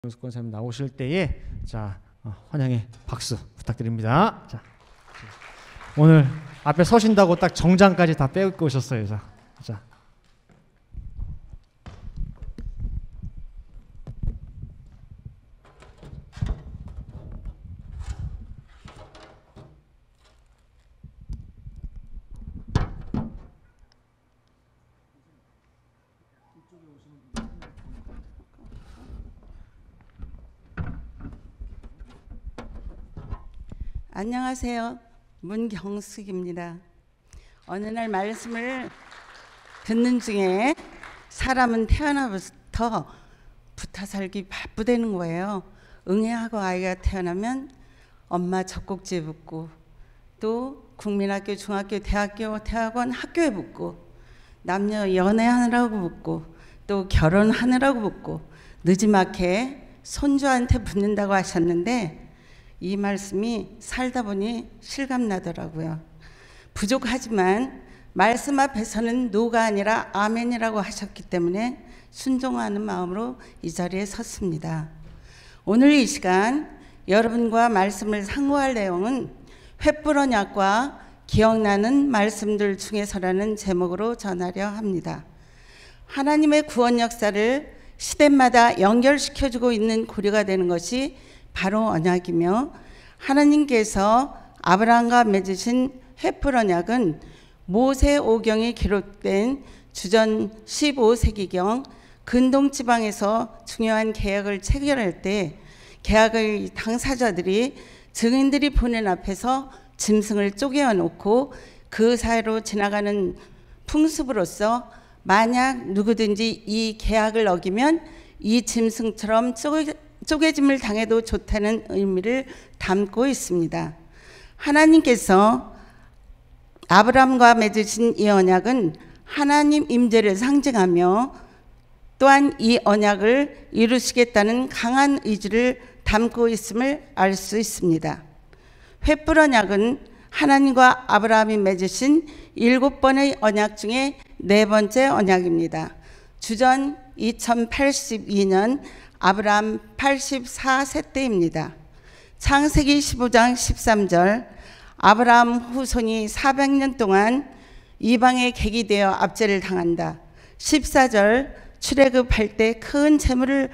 권사님 나오실 때에 자 환영의 박수 부탁드립니다. 자, 오늘 앞에 서신다고 딱 정장까지 다 빼고 오셨어요. 자. 안녕하세요. 문경숙입니다. 어느 날 말씀을 듣는 중에 사람은 태어나부터 붙어 살기 바쁘다는 거예요. 응애하고 아이가 태어나면 엄마 젖꼭지에 붙고 또 국민학교, 중학교, 대학교, 대학원 학교에 붙고 남녀 연애하느라고 붙고 또 결혼하느라고 붙고 늦지막히 손주한테 붙는다고 하셨는데 이 말씀이 살다 보니 실감나더라고요. 부족하지만 말씀 앞에서는 노가 아니라 아멘이라고 하셨기 때문에 순종하는 마음으로 이 자리에 섰습니다. 오늘 이 시간 여러분과 말씀을 상고할 내용은 횃불 언약과 기억나는 말씀들 중에서라는 제목으로 전하려 합니다. 하나님의 구원 역사를 시대마다 연결시켜주고 있는 고리가 되는 것이 바로 언약이며 하나님께서 아브라함과 맺으신 횃불 언약은 모세오경에 기록된 주전 15세기경 근동지방에서 중요한 계약을 체결할 때 계약의 당사자들이 증인들이 보는 앞에서 짐승을 쪼개어 놓고 그 사이로 지나가는 풍습으로서 만약 누구든지 이 계약을 어기면 이 짐승처럼 쪼개짐을 당해도 좋다는 의미를 담고 있습니다. 하나님께서 아브라함과 맺으신 이 언약은 하나님 임재를 상징하며 또한 이 언약을 이루시겠다는 강한 의지를 담고 있음을 알 수 있습니다. 횃불 언약은 하나님과 아브라함이 맺으신 7번의 언약 중에 4번째 언약입니다. 주전 2082년 아브라함 84세 때입니다. 창세기 15장 13절 아브라함 후손이 400년 동안 이방에 객이 되어 압제를 당한다. 14절 출애굽할 때 큰 재물을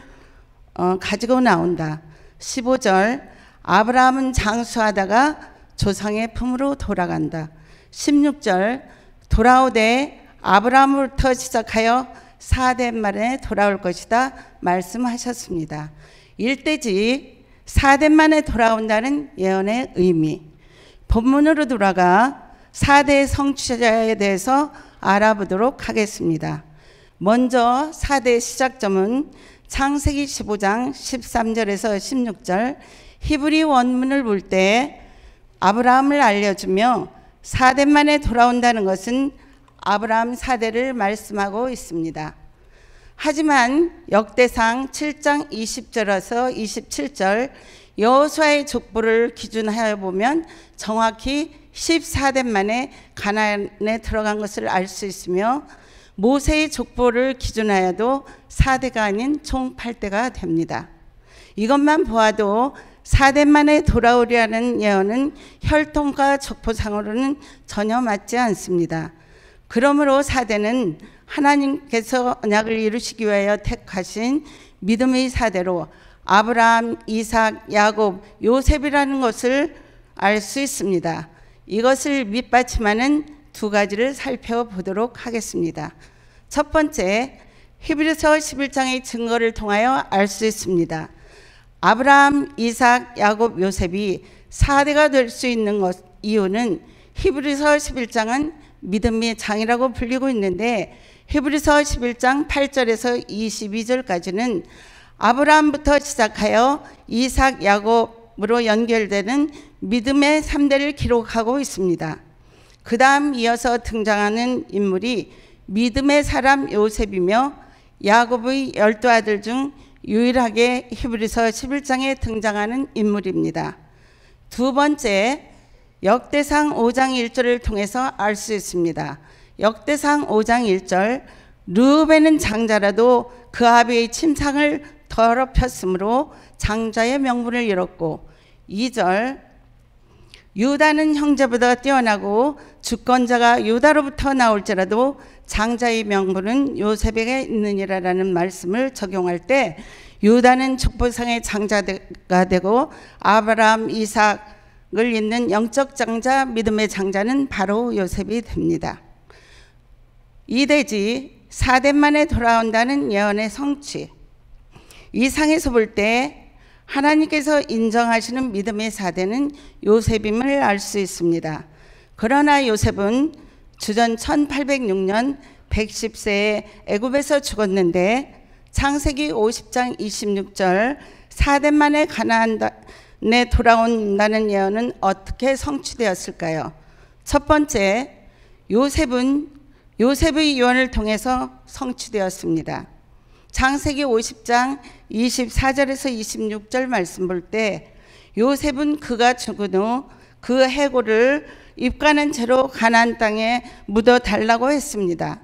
가지고 나온다. 15절 아브라함은 장수하다가 조상의 품으로 돌아간다. 16절 돌아오되 아브라함으로부터 시작하여 4대 만에 돌아올 것이다 말씀하셨습니다. 일대지 4대 만에 돌아온다는 예언의 의미. 본문으로 돌아가 4대 성취자에 대해서 알아보도록 하겠습니다. 먼저 4대 시작점은 창세기 15장 13절에서 16절 히브리 원문을 볼 때 아브라함을 알려주며 4대 만에 돌아온다는 것은 아브라함 4대를 말씀하고 있습니다. 하지만 역대상 7장 20절에서 27절 여호수아의 족보를 기준하여 보면 정확히 14대 만에 가나안에 들어간 것을 알 수 있으며 모세의 족보를 기준하여도 4대가 아닌 총 8대가 됩니다. 이것만 보아도 4대 만에 돌아오리라는 예언은 혈통과 족보상으로는 전혀 맞지 않습니다. 그러므로 4대는 하나님께서 언약을 이루시기 위하여 택하신 믿음의 4대로 아브라함, 이삭, 야곱, 요셉이라는 것을 알 수 있습니다. 이것을 밑받침하는 두 가지를 살펴보도록 하겠습니다. 첫 번째, 히브리서 11장의 증거를 통하여 알 수 있습니다. 아브라함, 이삭, 야곱, 요셉이 4대가 될 수 있는 이유는 히브리서 11장은 믿음의 장이라고 불리고 있는데 히브리서 11장 8절에서 22절까지는 아브라함부터 시작하여 이삭, 야곱으로 연결되는 믿음의 3대를 기록하고 있습니다. 그 다음 이어서 등장하는 인물이 믿음의 사람 요셉이며 야곱의 12아들 중 유일하게 히브리서 11장에 등장하는 인물입니다. 두 번째, 역대상 5장 1절을 통해서 알 수 있습니다. 역대상 5장 1절 르우벤은 장자라도 그 아비의 침상을 더럽혔으므로 장자의 명분을 잃었고 2절 유다는 형제보다 뛰어나고 주권자가 유다로부터 나올지라도 장자의 명분은 요셉에게 있느니라라는 말씀을 적용할 때 유다는 족보상의 장자가 되고 아브라함, 이삭을 잇는 영적 장자, 믿음의 장자는 바로 요셉이 됩니다. 이대지 4대 만에 돌아온다는 예언의 성취. 이 상에서 볼 때 하나님께서 인정하시는 믿음의 4대는 요셉임을 알 수 있습니다. 그러나 요셉은 주전 1806년 110세에 애굽에서 죽었는데 창세기 50장 26절 4대 만에 가나안에 돌아온다는 예언은 어떻게 성취되었을까요? 첫 번째, 요셉의 유언을 통해서 성취되었습니다. 창세기 50장 24절에서 26절 말씀 볼 때 요셉은 그가 죽은 후 그 해골을 입가는 채로 가나안 땅에 묻어 달라고 했습니다.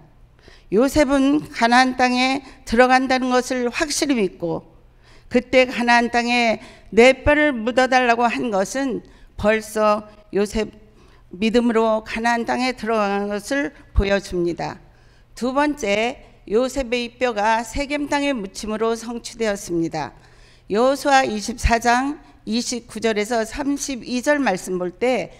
요셉은 가나안 땅에 들어간다는 것을 확실히 믿고 그때 가나안 땅에 네 뼈를 묻어 달라고 한 것은 벌써 요셉 믿음으로 가나안 땅에 들어간 것을 보여줍니다. 두 번째, 요셉의 뼈가 세겜 땅에 묻힘으로 성취되었습니다. 여호수아 24장 29절에서 32절 말씀 볼 때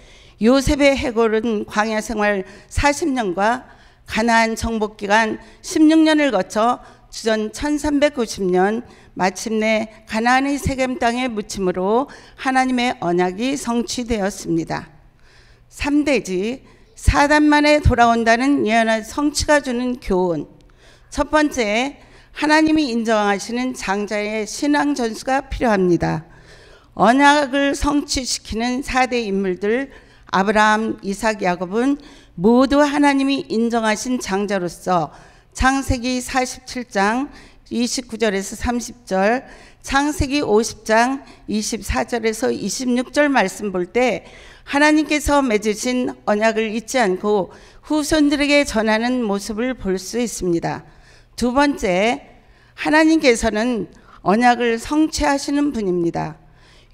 요셉의 해골은 광야 생활 40년과 가나안 정복 기간 16년을 거쳐 주전 1390년 마침내 가나안의 세겜 땅에 묻힘으로 하나님의 언약이 성취되었습니다. 3대지 4단 만에 돌아온다는 예언의 성취가 주는 교훈. 첫 번째, 하나님이 인정하시는 장자의 신앙 전수가 필요합니다. 언약을 성취시키는 4대 인물들 아브라함, 이삭, 야곱은 모두 하나님이 인정하신 장자로서 창세기 47장 29절에서 30절, 창세기 50장 24절에서 26절 말씀 볼 때 하나님께서 맺으신 언약을 잊지 않고 후손들에게 전하는 모습을 볼 수 있습니다. 두 번째, 하나님께서는 언약을 성취하시는 분입니다.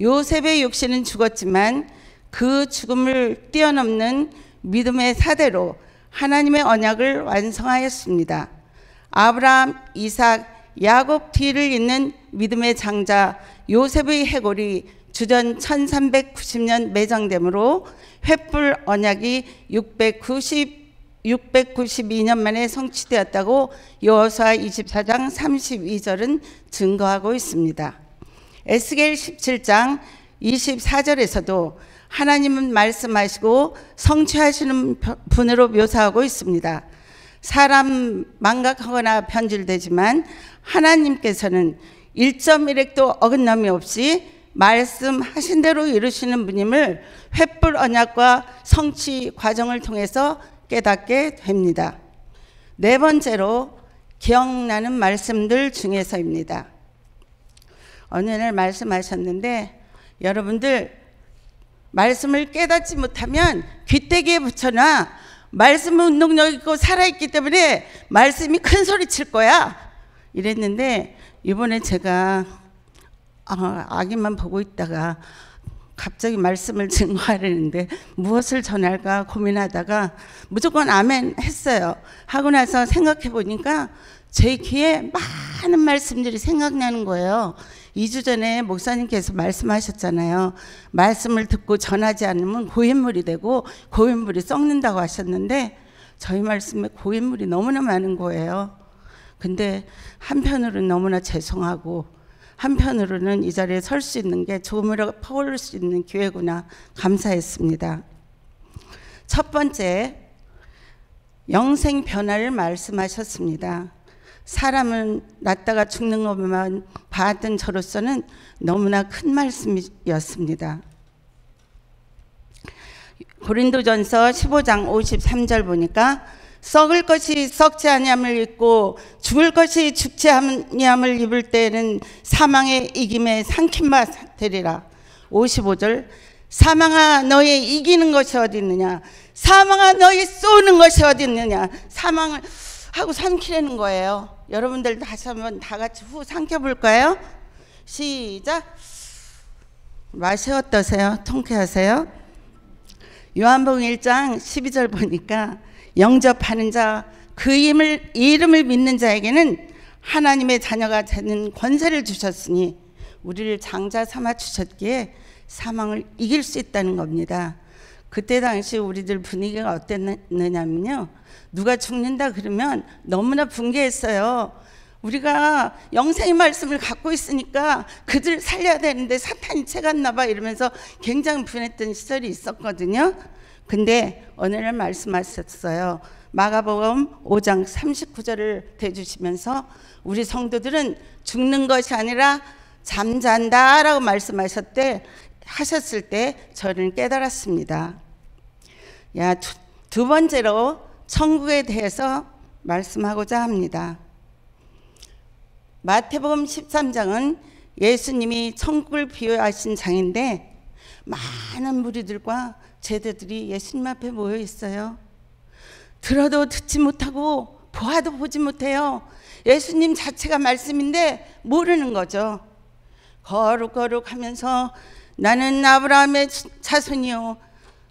요셉의 육신은 죽었지만 그 죽음을 뛰어넘는 믿음의 사대로 하나님의 언약을 완성하였습니다. 아브라함, 이삭, 야곱 뒤를 잇는 믿음의 장자 요셉의 해골이 주전 1390년 매장됨으로 횃불 언약이 692년 만에 성취되었다고 여호수아 24장 32절은 증거하고 있습니다. 에스겔 17장 24절에서도 하나님은 말씀하시고 성취하시는 분으로 묘사하고 있습니다. 사람 망각하거나 변질되지만 하나님께서는 1.1획도 어긋남이 없이 말씀하신 대로 이루시는 분임을 횃불 언약과 성취 과정을 통해서 깨닫게 됩니다. 네 번째로 기억나는 말씀들 중에서입니다. 어느 날 말씀하셨는데 여러분들 말씀을 깨닫지 못하면 귀때기에 붙여놔. 말씀은 운동력 있고 살아있기 때문에 말씀이 큰 소리 칠 거야 이랬는데 이번에 제가 아기만 보고 있다가 갑자기 말씀을 증거하려는데 무엇을 전할까 고민하다가 무조건 아멘 했어요. 하고 나서 생각해 보니까 제 귀에 많은 말씀들이 생각나는 거예요. 2주 전에 목사님께서 말씀하셨잖아요. 말씀을 듣고 전하지 않으면 고인물이 되고 고인물이 썩는다고 하셨는데 저희 말씀에 고인물이 너무나 많은 거예요. 근데 한편으로는 너무나 죄송하고 한편으로는 이 자리에 설 수 있는 게 조금이라도 퍼올릴 수 있는 기회구나 감사했습니다. 첫 번째, 영생 변화를 말씀하셨습니다. 사람은 낳다가 죽는 것만 봤던 저로서는 너무나 큰 말씀이었습니다. 고린도전서 15장 53절 보니까 썩을 것이 썩지 아니함을 입고 죽을 것이 죽지 아니함을 입을 때에는 사망의 이김에 삼킨 바 되리라. 55절 사망아 너의 이기는 것이 어디 있느냐, 사망아 너의 쏘는 것이 어디 있느냐. 사망을 하고 삼키려는 거예요. 여러분들 다시 한번 다 같이 후 삼켜볼까요? 시작. 맛이 어떠세요? 통쾌하세요? 요한복음 1장 12절 보니까 영접하는 자, 그 이름을 믿는 자에게는 하나님의 자녀가 되는 권세를 주셨으니 우리를 장자 삼아 주셨기에 사망을 이길 수 있다는 겁니다. 그때 당시 우리들 분위기가 어땠느냐면요, 누가 죽는다 그러면 너무나 분개했어요. 우리가 영생의 말씀을 갖고 있으니까 그들 살려야 되는데 사탄이 채갔나 봐 이러면서 굉장히 분했던 시절이 있었거든요. 근데 어느 날 말씀하셨어요. 마가복음 5장 39절을 대주시면서 우리 성도들은 죽는 것이 아니라 잠잔다라고 하셨을 때 저는 깨달았습니다. 두 번째로 천국에 대해서 말씀하고자 합니다. 마태복음 13장은 예수님이 천국을 비유하신 장인데 많은 무리들과 제자들이 예수님 앞에 모여 있어요. 들어도 듣지 못하고 보아도 보지 못해요. 예수님 자체가 말씀인데 모르는 거죠. 거룩거룩 하면서 나는 아브라함의 자손이요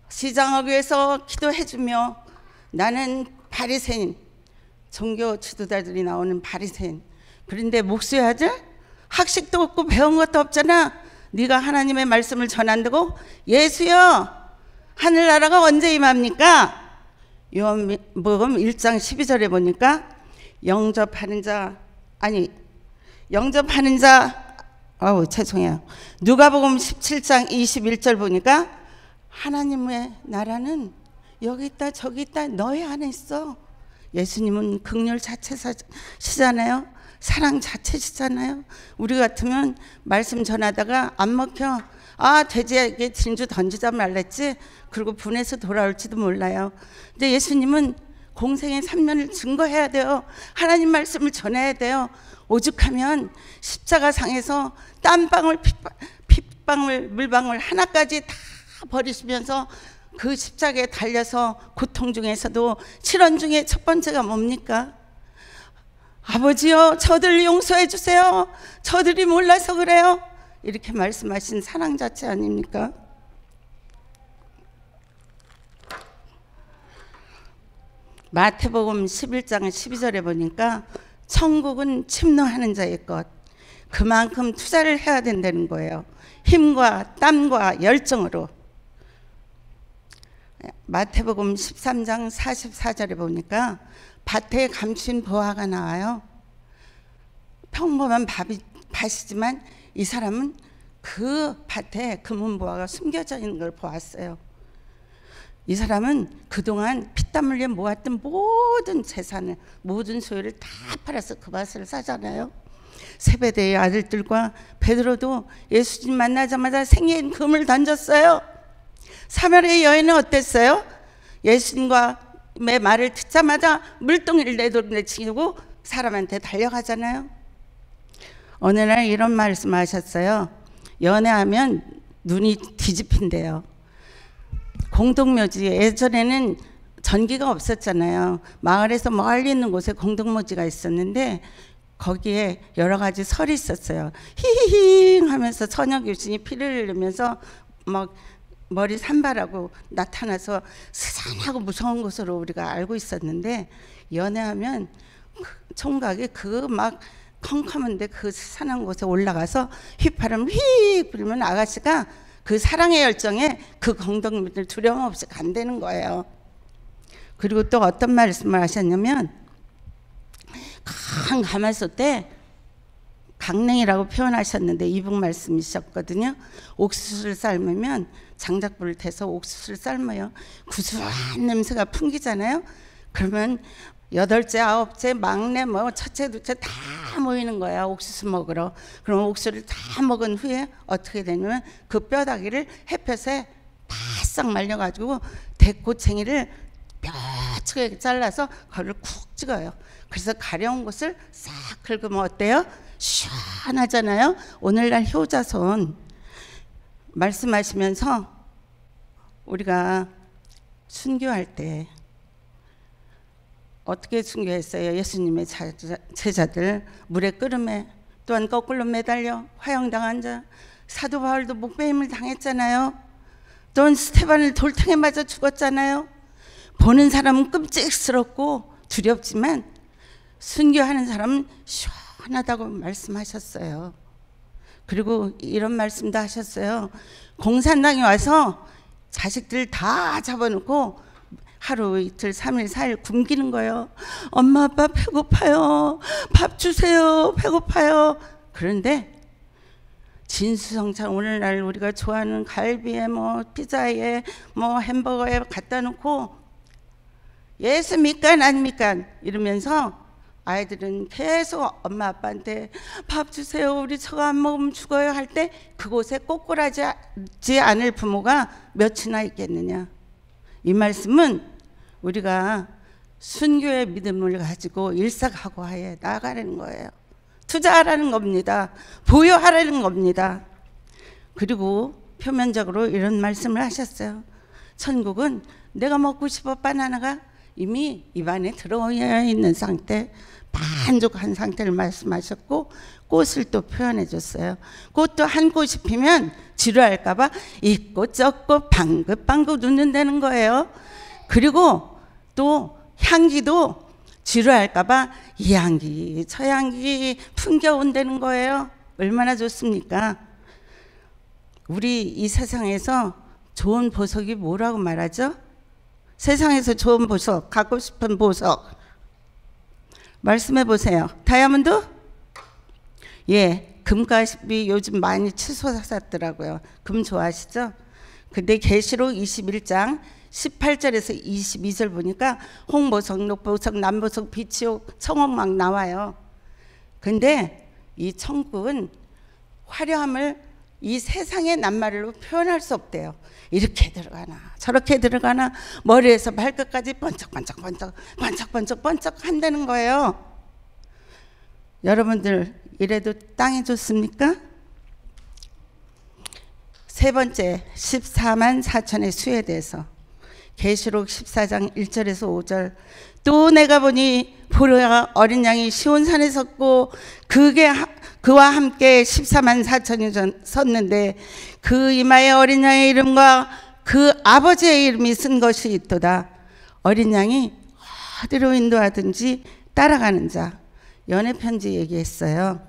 시장하기 위해서 기도해주며 나는 바리새인, 종교 지도자들이 나오는 바리새인. 그런데 목수의 아들? 학식도 없고 배운 것도 없잖아. 네가 하나님의 말씀을 전한다고? 예수여, 하늘나라가 언제 임합니까? 요한복음 1장 12절에 보니까 영접하는 자, 죄송해요. 누가복음 17장 21절 보니까 하나님의 나라는 여기 있다 저기 있다 너희 안에 있어. 예수님은 긍휼 자체시잖아요. 사랑 자체시잖아요. 우리 같으면 말씀 전하다가 안 먹혀. 돼지에게 진주 던지자 말랬지. 그리고 분해서 돌아올지도 몰라요. 근데 예수님은 공생의 3년을 증거해야 돼요. 하나님 말씀을 전해야 돼요. 오죽하면 십자가상에서 땀방울, 핏방울, 물방울 하나까지 다 버리시면서 그 십자가에 달려서 고통 중에서도 실언 중에 첫 번째가 뭡니까? 아버지요, 저들을 용서해 주세요. 저들이 몰라서 그래요. 이렇게 말씀하신 사랑 자체 아닙니까? 마태복음 11장 12절에 보니까 천국은 침노하는 자의 것, 그만큼 투자를 해야 된다는 거예요. 힘과 땀과 열정으로. 마태복음 13장 44절에 보니까 밭에 감춘 보화가 나와요. 평범한 밭이지만 이 사람은 그 밭에 금은 보화가 숨겨져 있는 걸 보았어요. 이 사람은 그동안 피땀 흘려 모았던 모든 재산을, 모든 소유를 다 팔아서 그 밭을 사잖아요. 세베대의 아들들과 베드로도 예수님 만나자마자 생긴 금을 던졌어요. 사마리아 여인은 어땠어요? 예수님과의 말을 듣자마자 물동이를 내치고 사람한테 달려가잖아요. 어느 날 이런 말씀하셨어요. 연애하면 눈이 뒤집힌대요. 공동묘지, 예전에는 전기가 없었잖아요. 마을에서 멀리 있는 곳에 공동묘지가 있었는데 거기에 여러 가지 설이 있었어요. 히히히 하면서 처녀 귀신이 피를 흘리면서 막 머리 산발하고 나타나서 스산하고 무서운 것으로 우리가 알고 있었는데, 연애하면 총각이 그 막 컴컴한데 그 스산한 곳에 올라가서 휘파람 휘 불면 아가씨가 그 사랑의 열정에 그 공동묘지를 두려움 없이 간다는 거예요. 그리고 또 어떤 말씀을 하셨냐면, 가마솥 때 강냉이라고 표현하셨는데 이북 말씀이셨거든요. 옥수수를 삶으면 장작불을 태서 옥수수를 삶아요. 구수한 냄새가 풍기잖아요. 그러면 여덟째, 아홉째, 막내, 첫째, 둘째 다 모이는 거야, 옥수수 먹으러. 그럼 옥수수를 다 먹은 후에 어떻게 되냐면 그 뼈다귀를 햇볕에 바싹 말려가지고 대꼬챙이를 뼈치게 잘라서 그걸 쿡 찍어요. 그래서 가려운 곳을 싹 긁으면 어때요? 시원하잖아요. 오늘날 효자손 말씀하시면서 우리가 순교할 때 어떻게 순교했어요? 예수님의 제자들 물에 끓음에 또한 거꾸로 매달려 화형당한 자, 사도 바울도 목베임을 당했잖아요. 또한 스테반을 돌탕에 맞아 죽었잖아요. 보는 사람은 끔찍스럽고 두렵지만 순교하는 사람은 시원하다고 말씀하셨어요. 그리고 이런 말씀도 하셨어요. 공산당이 와서 자식들 다 잡아놓고 하루 이틀 3일 4일 굶기는 거예요. 엄마 아빠 배고파요. 밥 주세요. 배고파요. 그런데 진수성찬 오늘날 우리가 좋아하는 갈비에 뭐 피자에 뭐 햄버거에 갖다 놓고 예수 믿까 안 믿까 이러면서 아이들은 계속 엄마 아빠한테 밥 주세요. 우리 저거 안 먹으면 죽어요 할 때 그곳에 꼬꾸라지 않을 부모가 몇이나 있겠느냐. 이 말씀은 우리가 순교의 믿음을 가지고 일사각오하에 나아가는 거예요. 투자하라는 겁니다. 보유하라는 겁니다. 그리고 표면적으로 이런 말씀을 하셨어요. 천국은 내가 먹고 싶어 바나나가 이미 입안에 들어와 있는 상태, 만족한 상태를 말씀하셨고 꽃을 또 표현해 줬어요. 꽃도 한 꽃이 피면 지루할까 봐 이 꽃 저 꽃 방긋방긋 웃는다는 거예요. 그리고 또 향기도 지루할까 봐 이 향기 저 향기 풍겨온다는 거예요. 얼마나 좋습니까? 우리 이 세상에서 좋은 보석이 뭐라고 말하죠? 세상에서 좋은 보석, 갖고 싶은 보석 말씀해 보세요. 다이아몬드? 예, 금값이 요즘 많이 치솟았더라고요. 금 좋아하시죠? 근데 계시록 21장 18절에서 22절 보니까 홍보석, 녹보석, 남보석, 비치옥, 청옥 막 나와요. 근데 이 천국은 화려함을 이 세상의 낱말로 표현할 수 없대요. 이렇게 들어가나 저렇게 들어가나 머리에서 발끝까지 번쩍 한다는 거예요. 여러분들 이래도 땅이 좋습니까? 세 번째 14만 4천의 수에 대해서 계시록 14장 1절에서 5절 또 내가 보니 보라 어린 양이 시온산에 섰고 그와 함께 14만 4천이 섰는데 그 이마에 어린 양의 이름과 그 아버지의 이름이 쓴 것이 있도다. 어린 양이 어디로 인도하든지 따라가는 자. 연애 편지 얘기했어요.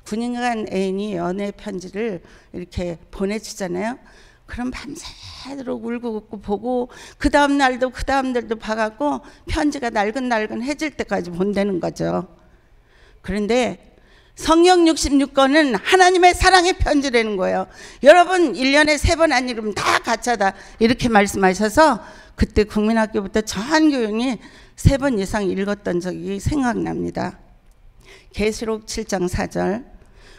군인간 애인이 연애 편지를 이렇게 보내주잖아요. 그럼 밤새도록 울고 웃고 보고 그 다음 날도 그 다음 날도 봐갖고 편지가 날근날근해질 때까지 본다는 거죠. 그런데 성경 66권은 하나님의 사랑의 편지라는 거예요. 여러분 1년에 3번 안 읽으면 다 가짜다 이렇게 말씀하셔서 그때 국민학교부터 전교육이 3번 이상 읽었던 적이 생각납니다. 계시록 7장 4절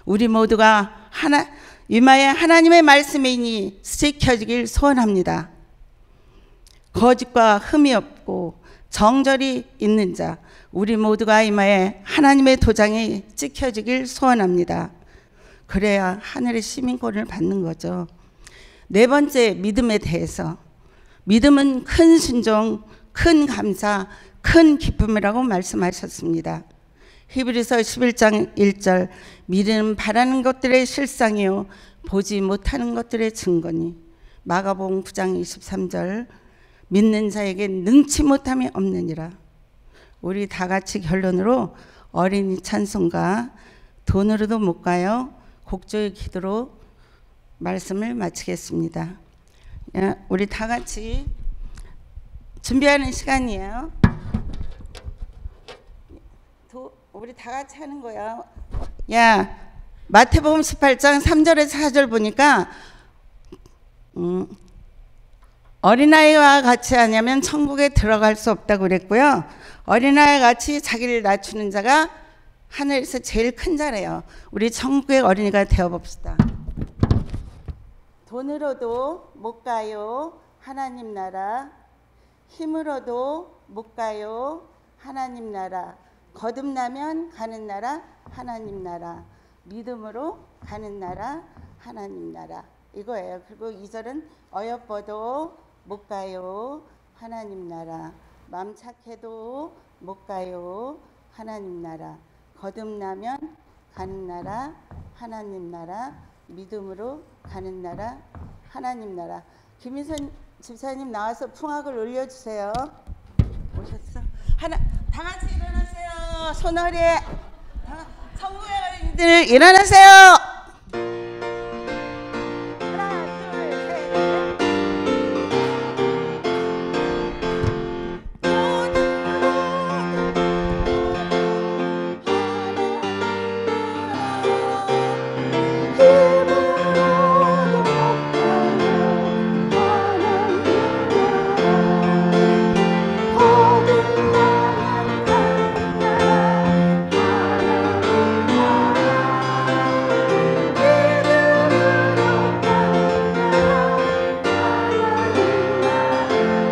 우리 모두가 이마에 하나님의 말씀이니 지켜지길 소원합니다. 거짓과 흠이 없고 정절이 있는 자 우리 모두가 이마에 하나님의 도장이 찍혀지길 소원합니다. 그래야 하늘의 시민권을 받는 거죠. 네 번째 믿음에 대해서 믿음은 큰 순종, 큰 감사, 큰 기쁨이라고 말씀하셨습니다. 히브리서 11장 1절 믿음은 바라는 것들의 실상이요 보지 못하는 것들의 증거니 마가복음 9장 23절 믿는 자에게 능치 못함이 없느니라. 우리 다 같이 결론으로 어린이 찬송가 돈으로도 못 가요 곡조의 기도로 말씀을 마치겠습니다. 우리 다 같이 준비하는 시간이에요. 우리 다 같이 하는 거야. 야, 마태복음 18장 3절에서 4절 보니까 어린아이와 같이 하냐면 천국에 들어갈 수 없다고 그랬고요. 어린아이와 같이 자기를 낮추는 자가 하늘에서 제일 큰 자래요. 우리 천국의 어린이가 되어봅시다. 돈으로도 못 가요 하나님 나라, 힘으로도 못 가요 하나님 나라, 거듭나면 가는 나라 하나님 나라, 믿음으로 가는 나라 하나님 나라 이거예요. 그리고 2절은 어여뻐도 못 가요 하나님 나라, 맘 착해도 못 가요. 하나님 나라. 거듭나면 가는 나라. 하나님 나라. 믿음으로 가는 나라. 하나님 나라. 김인선 집사님 나와서 풍악을 올려주세요. 오셨어? 다 같이 일어나세요. 손 허리에. 천국의 어린이들 일어나세요.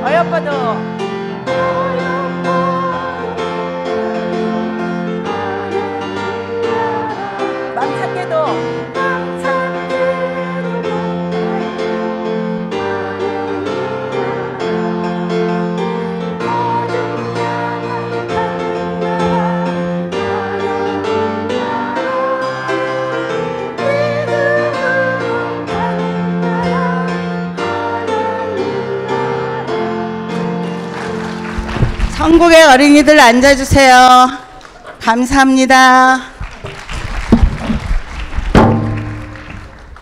어여뻐도 맘 찾게도 천국의 어린이들 앉아주세요. 감사합니다.